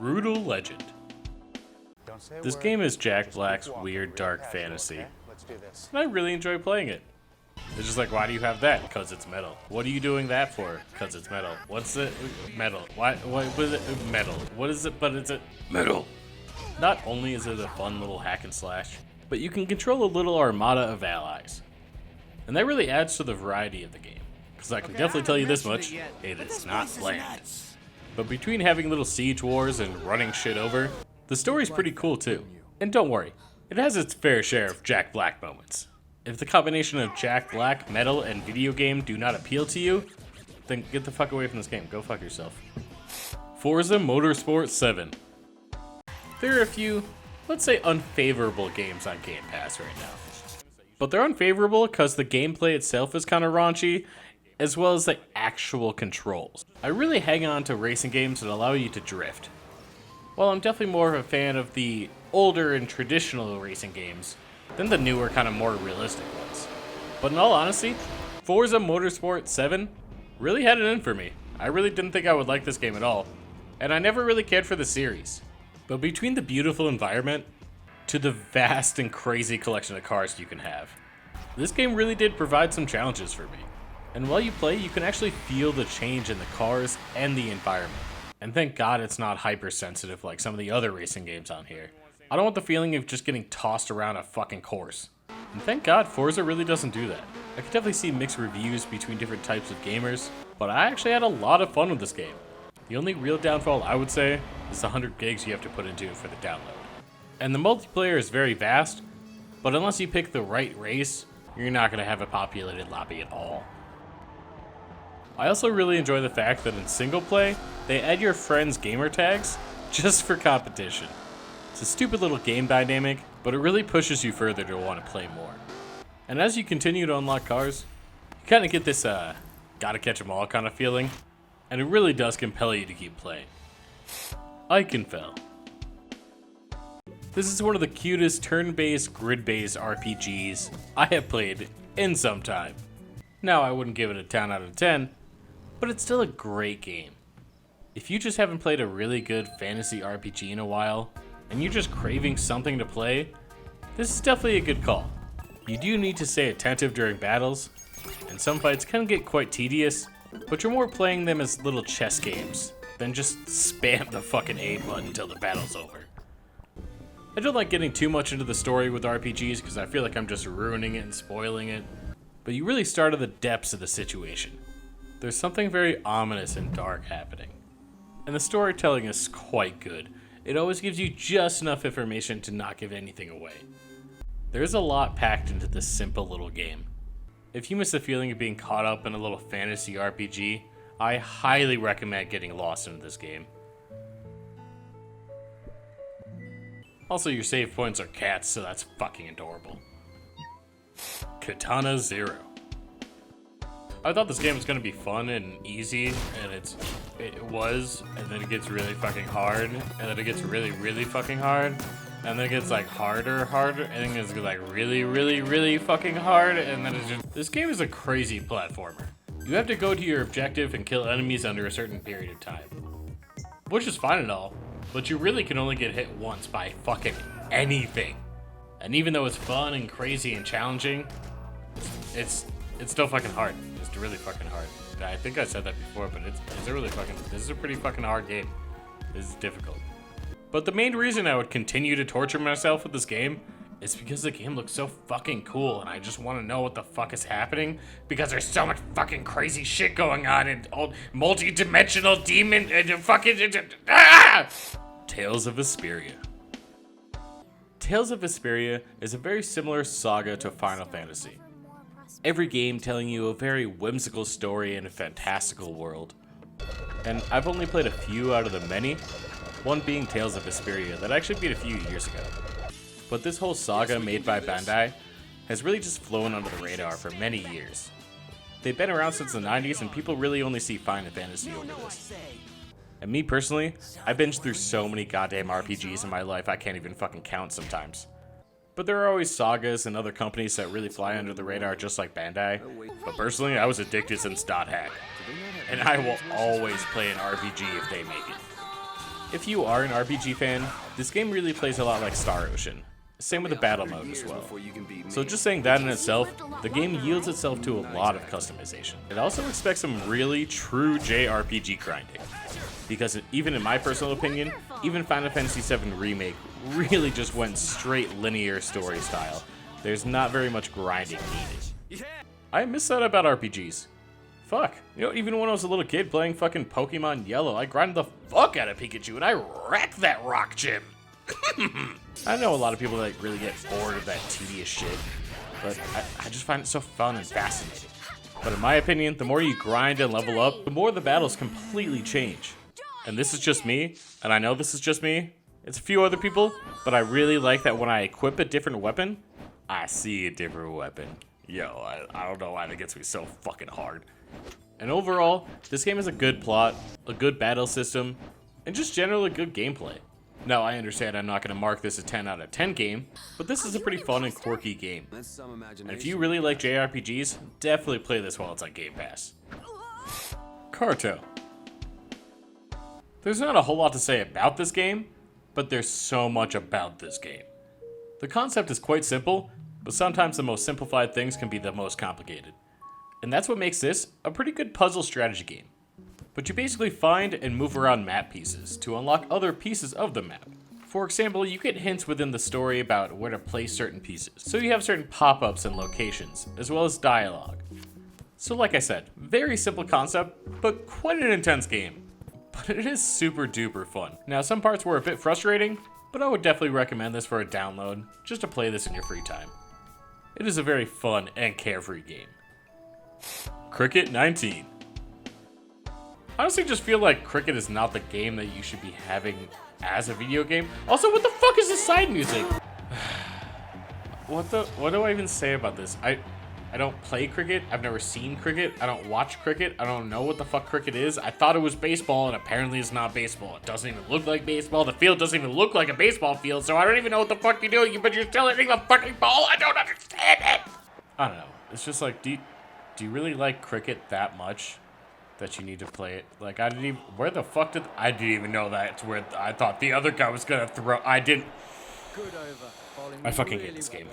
Brutal Legend. This game is Jack Black's weird dark fantasy, and I really enjoy playing it. It's just like, why do you have that? Because it's metal. What are you doing that for? Because it's metal. What's it? Metal. What is it? Metal. What is it? But it's a metal. Not only is it a fun little hack and slash, but you can control a little armada of allies. And that really adds to the variety of the game. Because I can definitely tell you this much, it is not bland. But between having little siege wars and running shit over, the story's pretty cool too. And don't worry, it has its fair share of Jack Black moments. If the combination of Jack Black, metal, and video game do not appeal to you, then get the fuck away from this game. Go fuck yourself. Forza Motorsport 7. There are a few, let's say, unfavorable games on Game Pass right now. But they're unfavorable because the gameplay itself is kind of raunchy, as well as the actual controls. I really hang on to racing games that allow you to drift. While I'm definitely more of a fan of the older and traditional racing games than the newer, kind of more realistic ones. But in all honesty, Forza Motorsport 7 really had it in for me. I really didn't think I would like this game at all, and I never really cared for the series. But between the beautiful environment to the vast and crazy collection of cars you can have, this game really did provide some challenges for me. And while you play, you can actually feel the change in the cars and the environment. And thank God it's not hypersensitive like some of the other racing games on here. I don't want the feeling of just getting tossed around a fucking course. And thank God Forza really doesn't do that. I could definitely see mixed reviews between different types of gamers, but I actually had a lot of fun with this game. The only real downfall I would say is the 100 gigs you have to put into it for the download. And the multiplayer is very vast, but unless you pick the right race, you're not going to have a populated lobby at all. I also really enjoy the fact that in single play, they add your friends' gamer tags just for competition. It's a stupid little game dynamic, but it really pushes you further to want to play more. And as you continue to unlock cars, you kind of get this gotta catch 'em all kind of feeling, and it really does compel you to keep playing. Ikenfell. This is one of the cutest turn-based, grid-based RPGs I have played in some time. Now, I wouldn't give it a 10 out of 10, but it's still a great game. If you just haven't played a really good fantasy RPG in a while, and you're just craving something to play, this is definitely a good call. You do need to stay attentive during battles, and some fights can get quite tedious, but you're more playing them as little chess games than just spam the fucking A button until the battle's over. I don't like getting too much into the story with RPGs because I feel like I'm just ruining it and spoiling it, but you really start at the depths of the situation. There's something very ominous and dark happening, and the storytelling is quite good. It always gives you just enough information to not give anything away. There's a lot packed into this simple little game. If you miss the feeling of being caught up in a little fantasy RPG, I highly recommend getting lost into this game. Also, your save points are cats, so that's fucking adorable. Katana Zero. I thought this game was gonna be fun and easy, and it was, and then it gets really fucking hard, and then it gets really, really fucking hard, and then it gets like harder, and then it gets like really, really, really fucking hard, and then it's just, this game is a crazy platformer. You have to go to your objective and kill enemies under a certain period of time, which is fine and all, but you really can only get hit once by fucking anything. And even though it's fun and crazy and challenging, it's still fucking hard. It's really fucking hard. I think I said that before, but this is a pretty fucking hard game. This is difficult. But the main reason I would continue to torture myself with this game is because the game looks so fucking cool, and I just want to know what the fuck is happening, because there's so much fucking crazy shit going on, and all multi-dimensional demon, and fucking, Tales of Vesperia. Tales of Vesperia is a very similar saga to Final Fantasy. Every game telling you a very whimsical story in a fantastical world. And I've only played a few out of the many, one being Tales of Vesperia that I actually beat a few years ago. But this whole saga made by Bandai has really just flown under the radar for many years. They've been around since the 90s and people really only see Final Fantasy over this. And me personally, I binged through so many goddamn RPGs in my life I can't even fucking count sometimes. But there are always sagas and other companies that really fly under the radar just like Bandai. But personally, I was addicted since .hack. And I will always play an RPG if they make it. If you are an RPG fan, this game really plays a lot like Star Ocean. Same with the battle mode as well. So just saying that in itself, the game yields itself to a lot of customization. It also expects some really true JRPG grinding. Because even in my personal opinion, even Final Fantasy VII Remake really just went straight linear story style. There's not very much grinding needed. I miss that about RPGs. Fuck. You know, even when I was a little kid playing fucking Pokemon Yellow, I grinded the fuck out of Pikachu and I wrecked that rock gym. I know a lot of people that really get bored of that tedious shit, but I just find it so fun and fascinating. But in my opinion, the more you grind and level up, the more the battles completely change. And this is just me, and I know this is just me. It's a few other people, but I really like that when I equip a different weapon, I see a different weapon. Yo, I don't know why that gets me so fucking hard. And overall, this game has a good plot, a good battle system, and just generally good gameplay. Now, I understand I'm not going to mark this a 10 out of 10 game, but this is a pretty fun and quirky game. And if you really like JRPGs, definitely play this while it's on Game Pass. Carto. There's not a whole lot to say about this game, but there's so much about this game. The concept is quite simple, but sometimes the most simplified things can be the most complicated. And that's what makes this a pretty good puzzle strategy game. But you basically find and move around map pieces to unlock other pieces of the map. For example, you get hints within the story about where to place certain pieces. So you have certain pop-ups and locations, as well as dialogue. So like I said, very simple concept, but quite an intense game. But it is super duper fun. Now some parts were a bit frustrating, but I would definitely recommend this for a download, just to play this in your free time. It is a very fun and carefree game. Cricket 19. I honestly just feel like Cricket is not the game that you should be having as a video game. Also, what the fuck is this side music? What do I even say about this? I don't play cricket. I've never seen cricket. I don't watch cricket. I don't know what the fuck cricket is. I thought it was baseball, and apparently it's not baseball. It doesn't even look like baseball. The field doesn't even look like a baseball field, so I don't even know what the fuck you're doing, but you're still hitting the fucking ball. I don't understand it. I don't know. It's just like, do you really like cricket that much that you need to play it? Like, I didn't even, where the fuck I didn't even know that's where I thought the other guy was gonna throw. I didn't. I fucking hate this game.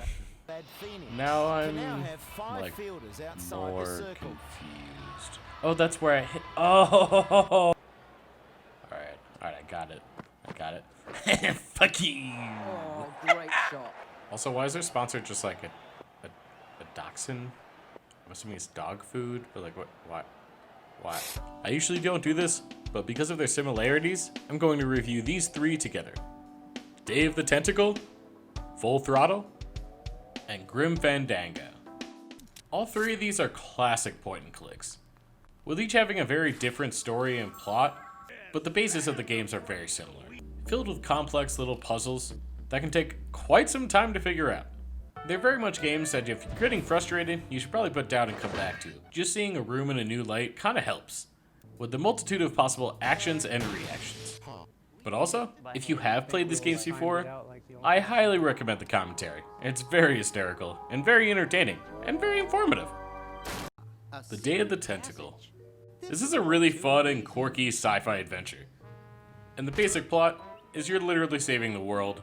Now I'm like more confused. Oh, that's where I hit. Oh. Alright, I got it. Fuck you. Oh, great shot. Also, why is their sponsor just like a dachshund? I'm assuming it's dog food, but like what? Why? I usually don't do this, but because of their similarities, I'm going to review these three together. Day of the Tentacle, Full Throttle, and Grim Fandango. All three of these are classic point and clicks, with each having a very different story and plot, but the basis of the games are very similar, filled with complex little puzzles that can take quite some time to figure out. They're very much games that if you're getting frustrated, you should probably put down and come back to. Just seeing a room in a new light kinda helps, with the multitude of possible actions and reactions. But also, if you have played these games before, I highly recommend the commentary. It's very hysterical, and very entertaining, and very informative. The Day of the Tentacle. This is a really fun and quirky sci-fi adventure. And the basic plot is you're literally saving the world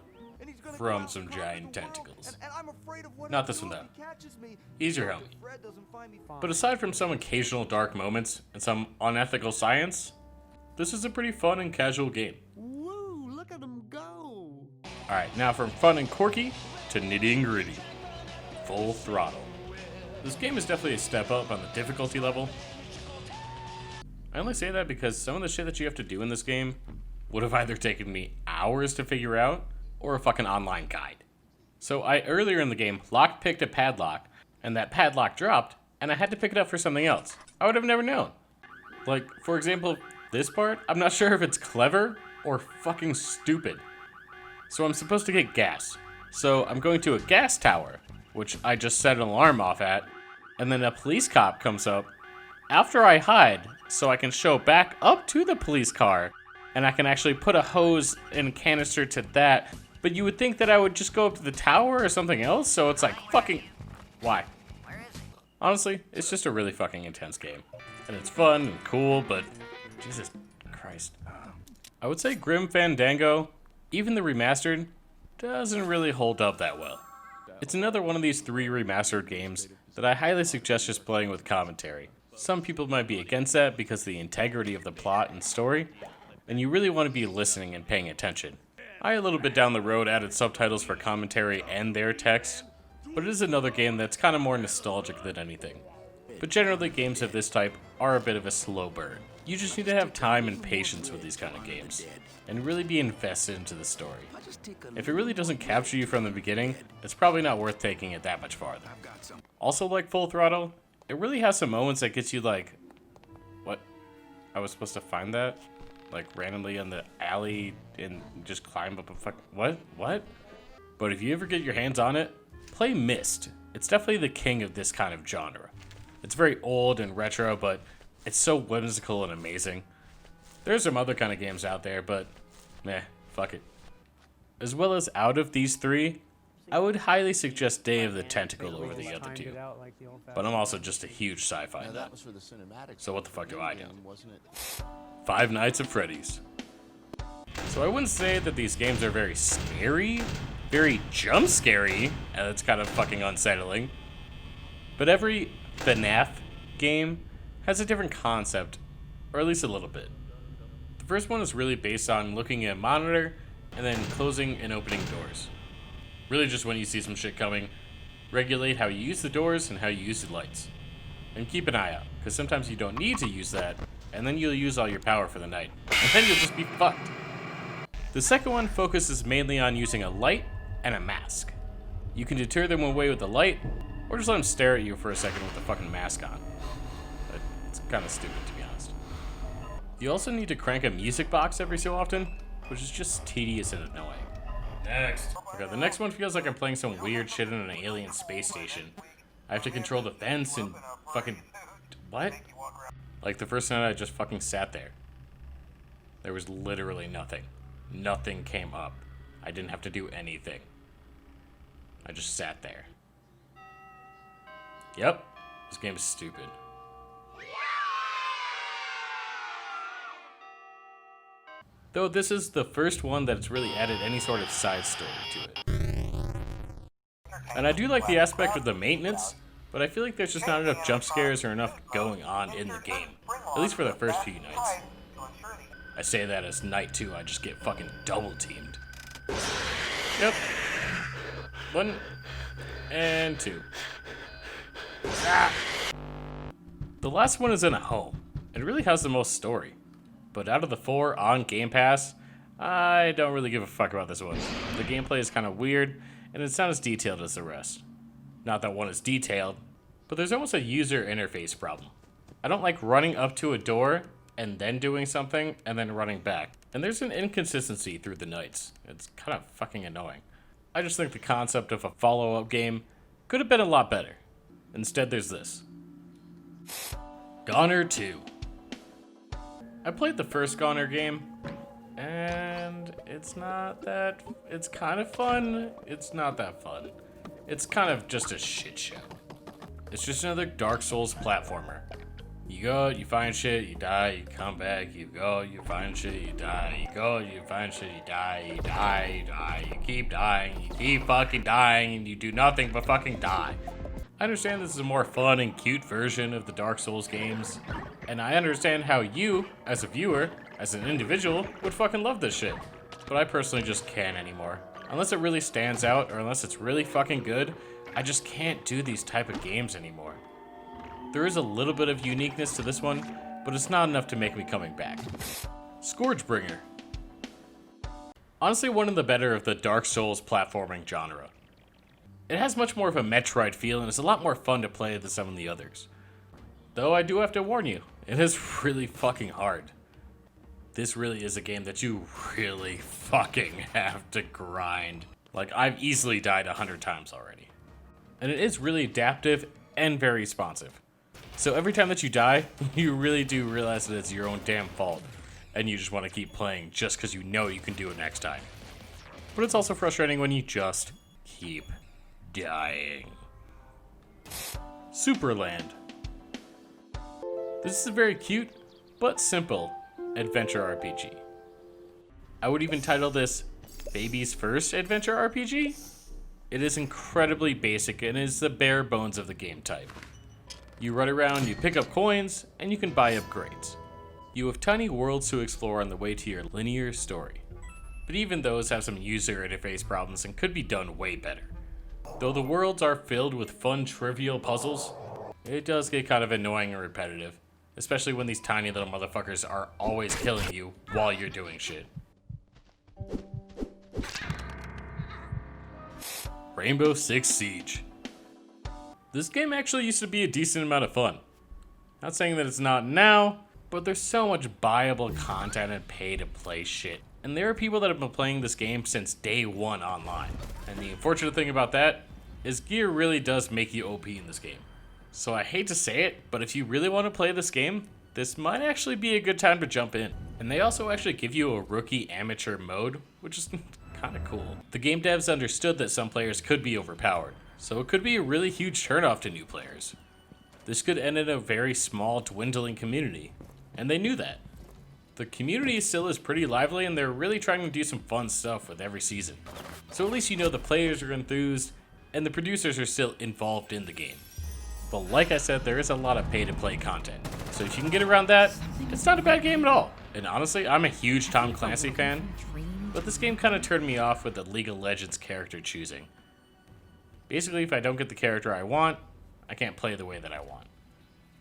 from some giant tentacles. Not this one though. He's your homie. But aside from some occasional dark moments and some unethical science, this is a pretty fun and casual game. Woo, look at him go. Alright, now from fun and quirky to nitty and gritty. Full Throttle. This game is definitely a step up on the difficulty level. I only say that because some of the shit that you have to do in this game would have either taken me hours to figure out or a fucking online guide. So I earlier in the game lockpicked a padlock, and that padlock dropped, and I had to pick it up for something else. I would have never known. Like, for example, this part, I'm not sure if it's clever or fucking stupid. So I'm supposed to get gas. So I'm going to a gas tower, which I just set an alarm off at, and then a police cop comes up after I hide, so I can show back up to the police car, and I can actually put a hose and canister to that. But you would think that I would just go up to the tower or something else, so it's like fucking... Why? Honestly, it's just a really fucking intense game. And it's fun and cool, but... Jesus Christ. I would say Grim Fandango, even the remastered, doesn't really hold up that well. It's another one of these 3 remastered games that I highly suggest just playing with commentary. Some people might be against that because of the integrity of the plot and story, and you really want to be listening and paying attention. I a little bit down the road added subtitles for commentary and their text, but it is another game that's kind of more nostalgic than anything. But generally games of this type are a bit of a slow burn. You just need to have time and patience with these kind of games, and really be invested into the story. If it really doesn't capture you from the beginning, it's probably not worth taking it that much farther. Also, like Full Throttle, it really has some moments that gets you like, what? I was supposed to find that? Like randomly in the alley and just climb up a what? But if you ever get your hands on it, play Myst. It's definitely the king of this kind of genre. It's very old and retro, but it's so whimsical and amazing. There's some other kind of games out there, but meh, fuck it. As well as out of these 3, I would highly suggest Day of the Tentacle over the other 2. But I'm also just a huge sci-fi nut. So what the fuck do I know? Five Nights at Freddy's. So I wouldn't say that these games are very scary, very jump scary, and it's kind of fucking unsettling. But every FNAF game has a different concept, or at least a little bit. The first one is really based on looking at a monitor and then closing and opening doors. Really just when you see some shit coming, regulate how you use the doors and how you use the lights. And keep an eye out, because sometimes you don't need to use that, and then you'll use all your power for the night, and then you'll just be fucked. The second one focuses mainly on using a light and a mask. You can deter them away with the light, or just let them stare at you for a second with the fucking mask on. But it's kind of stupid, to be honest. You also need to crank a music box every so often, which is just tedious and annoying. Next. Okay, the next one feels like I'm playing some weird shit in an alien space station. I have to control the fence and fucking... What? Like the first night I just fucking sat there. There was literally nothing. Nothing came up. I didn't have to do anything. I just sat there. Yep. This game is stupid. Though this is the first one that's really added any sort of side story to it. And I do like the aspect of the maintenance, but I feel like there's just not enough jump scares or enough going on in the game. At least for the first few nights. I say that as night 2, I just get fucking double teamed. Yep. 1 and 2. Ah. The last one is in a home. It really has the most story. But out of the 4 on Game Pass, I don't really give a fuck about this one. The gameplay is kind of weird, and it's not as detailed as the rest. Not that one is detailed, but there's almost a user interface problem. I don't like running up to a door and then doing something and then running back. And there's an inconsistency through the nights. It's kind of fucking annoying. I just think the concept of a follow-up game could have been a lot better. Instead, there's this. GONNER 2. I played the first GONNER game, and it's kind of fun. It's not that fun. It's kind of just a shit show. It's just another Dark Souls platformer. You go, you find shit, you die, you come back, you go, you find shit, you die, you go, you find shit, you die, you die, you die, you keep dying, you keep fucking dying, and you do nothing but fucking die. I understand this is a more fun and cute version of the Dark Souls games, and I understand how you, as a viewer, as an individual, would fucking love this shit. But I personally just can't anymore. Unless it really stands out, or unless it's really fucking good, I just can't do these type of games anymore. There is a little bit of uniqueness to this one, but it's not enough to make me coming back. ScourgeBringer. Honestly, one of the better of the Dark Souls platforming genre. It has much more of a Metroid feel and is a lot more fun to play than some of the others. Though I do have to warn you, it is really fucking hard. This really is a game that you really fucking have to grind. Like, I've easily died 100 times already. And it is really adaptive and very responsive. So every time that you die, you really do realize that it's your own damn fault. And you just want to keep playing just because you know you can do it next time. But it's also frustrating when you just keep dying. Supraland. This is a very cute, but simple, adventure RPG. I would even title this Baby's First Adventure RPG. It is incredibly basic and is the bare bones of the game type. You run around, you pick up coins, and you can buy upgrades. You have tiny worlds to explore on the way to your linear story. But even those have some user interface problems and could be done way better. Though the worlds are filled with fun, trivial puzzles, it does get kind of annoying and repetitive, especially when these tiny little motherfuckers are always killing you while you're doing shit. Rainbow Six Siege. This game actually used to be a decent amount of fun. Not saying that it's not now, but there's so much buyable content and pay-to-play shit. And there are people that have been playing this game since day one online. And the unfortunate thing about that is gear really does make you OP in this game. So I hate to say it, but if you really want to play this game, this might actually be a good time to jump in. And they also actually give you a rookie amateur mode, which is kind of cool. The game devs understood that some players could be overpowered, so it could be a really huge turnoff to new players. This could end in a very small, dwindling community, and they knew that. The community still is pretty lively, and they're really trying to do some fun stuff with every season. So at least you know the players are enthused, and the producers are still involved in the game. But like I said, there is a lot of pay-to-play content, so if you can get around that, it's not a bad game at all. And honestly, I'm a huge Tom Clancy fan, but this game kind of turned me off with the League of Legends character choosing. Basically, if I don't get the character I want, I can't play the way that I want.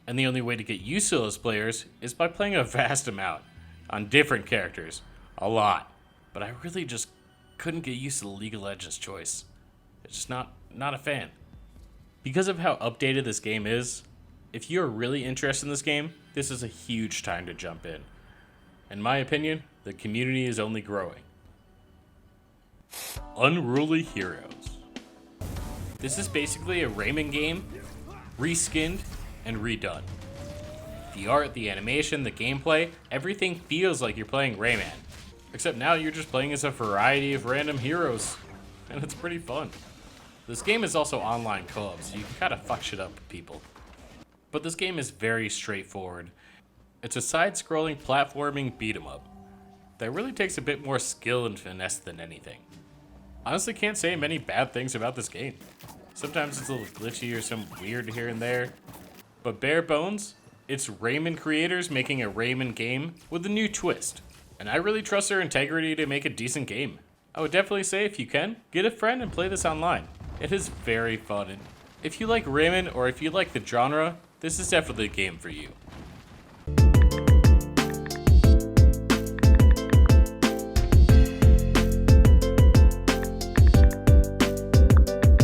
And the only way to get used to those players is by playing a vast amount on different characters. A lot. But I really just couldn't get used to the League of Legends choice. It's just not a fan. Because of how updated this game is, if you're really interested in this game, this is a huge time to jump in. In my opinion, the community is only growing. Unruly Heroes. This is basically a Rayman game, reskinned and redone. The art, the animation, the gameplay, everything feels like you're playing Rayman. Except now you're just playing as a variety of random heroes, and it's pretty fun. This game is also online co-op, so you can kind of fuck shit up with people. But this game is very straightforward. It's a side-scrolling platforming beat-em-up that really takes a bit more skill and finesse than anything. Honestly, can't say many bad things about this game. Sometimes it's a little glitchy or some weird here and there, but bare bones, it's Rayman creators making a Rayman game with a new twist. And I really trust their integrity to make a decent game. I would definitely say if you can, get a friend and play this online. It is very fun, and if you like Rayman or if you like the genre, this is definitely a game for you.